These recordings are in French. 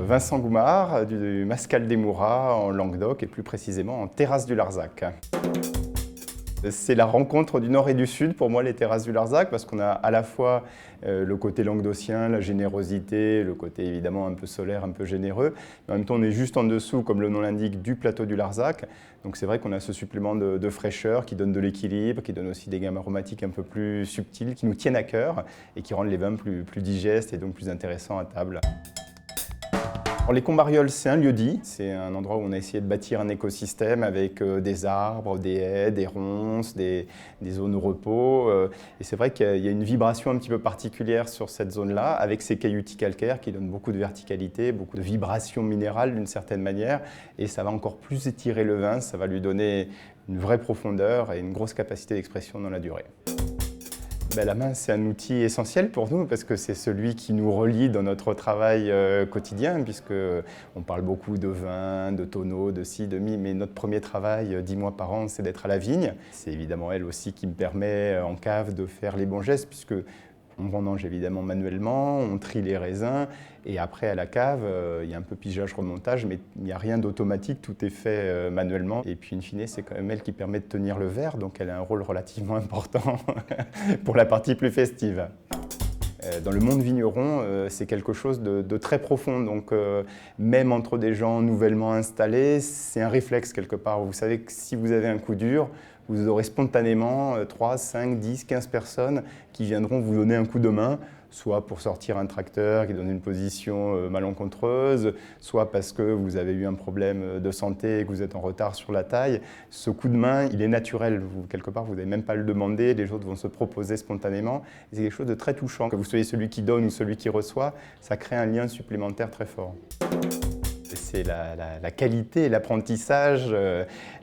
Vincent Goumard du Mascal des Mourats en Languedoc et plus précisément en Terrasses du Larzac. C'est la rencontre du Nord et du Sud pour moi les Terrasses du Larzac parce qu'on a à la fois le côté languedocien, la générosité, le côté évidemment un peu solaire, un peu généreux. Mais en même temps on est juste en dessous, comme le nom l'indique, du plateau du Larzac. Donc c'est vrai qu'on a ce supplément de fraîcheur qui donne de l'équilibre, qui donne aussi des gammes aromatiques un peu plus subtiles, qui nous tiennent à cœur et qui rendent les vins plus digestes et donc plus intéressants à table. Alors, les Combarioles, c'est un lieu-dit, c'est un endroit où on a essayé de bâtir un écosystème avec des arbres, des haies, des ronces, des zones de repos. Et c'est vrai qu'il y a une vibration un petit peu particulière sur cette zone-là, avec ces cailloutis calcaires qui donnent beaucoup de verticalité, beaucoup de vibrations minérales d'une certaine manière. Et ça va encore plus étirer le vin, ça va lui donner une vraie profondeur et une grosse capacité d'expression dans la durée. La main, c'est un outil essentiel pour nous parce que c'est celui qui nous relie dans notre travail quotidien, puisqu'on parle beaucoup de vin, de tonneaux, de ci, de mi, mais notre premier travail, 10 mois par an, c'est d'être à la vigne. C'est évidemment elle aussi qui me permet en cave de faire les bons gestes, puisque on vendange évidemment manuellement, on trie les raisins et après à la cave, il y a un peu pigeage, remontage, mais il n'y a rien d'automatique, tout est fait manuellement. Et puis in fine, c'est quand même elle qui permet de tenir le verre, donc elle a un rôle relativement important pour la partie plus festive. Dans le monde vigneron, c'est quelque chose de très profond, donc même entre des gens nouvellement installés, c'est un réflexe quelque part. Vous savez que si vous avez un coup dur, vous aurez spontanément 3, 5, 10, 15 personnes qui viendront vous donner un coup de main, soit pour sortir un tracteur qui donne une position malencontreuse, soit parce que vous avez eu un problème de santé et que vous êtes en retard sur la taille. Ce coup de main, il est naturel. Quelque part, vous n'avez même pas à le demander, les autres vont se proposer spontanément. C'est quelque chose de très touchant. Que vous soyez celui qui donne ou celui qui reçoit, ça crée un lien supplémentaire très fort. C'est la qualité et l'apprentissage,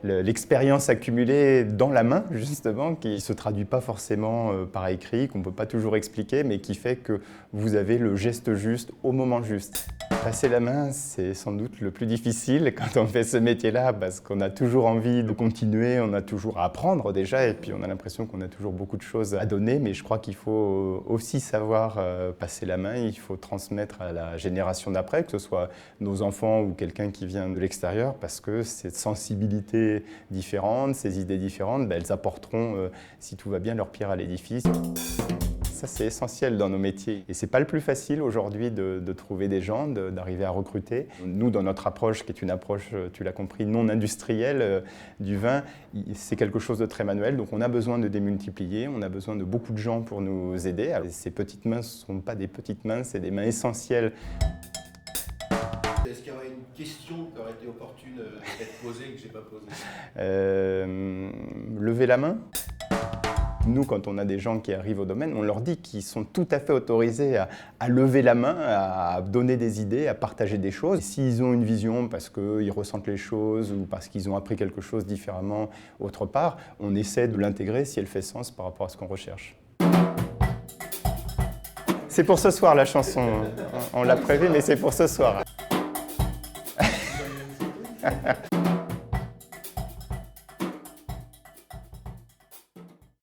l'expérience accumulée dans la main, justement, qui ne se traduit pas forcément par écrit, qu'on ne peut pas toujours expliquer, mais qui fait que vous avez le geste juste au moment juste. Passer la main, c'est sans doute le plus difficile quand on fait ce métier-là, parce qu'on a toujours envie de continuer, on a toujours à apprendre déjà, et puis on a l'impression qu'on a toujours beaucoup de choses à donner, mais je crois qu'il faut aussi savoir passer la main, il faut transmettre à la génération d'après, que ce soit nos enfants ou quelqu'un qui vient de l'extérieur, parce que cette sensibilité différente, ces idées différentes, elles apporteront, si tout va bien, leur pierre à l'édifice. Ça, c'est essentiel dans nos métiers. Et ce n'est pas le plus facile aujourd'hui de trouver des gens, d'arriver à recruter. Nous, dans notre approche, qui est une approche, tu l'as compris, non industrielle du vin, c'est quelque chose de très manuel. Donc on a besoin de démultiplier, on a besoin de beaucoup de gens pour nous aider. Alors, ces petites mains, ce ne sont pas des petites mains, c'est des mains essentielles. Est-ce qu'il y aurait une question qui aurait été opportune d'être posée que je n'ai pas posée? Lever la main. Nous, quand on a des gens qui arrivent au domaine, on leur dit qu'ils sont tout à fait autorisés à lever la main, à donner des idées, à partager des choses. S'ils ont une vision parce qu'ils ressentent les choses ou parce qu'ils ont appris quelque chose différemment autre part, on essaie de l'intégrer si elle fait sens par rapport à ce qu'on recherche. C'est pour ce soir la chanson, on l'a prévu, mais c'est pour ce soir.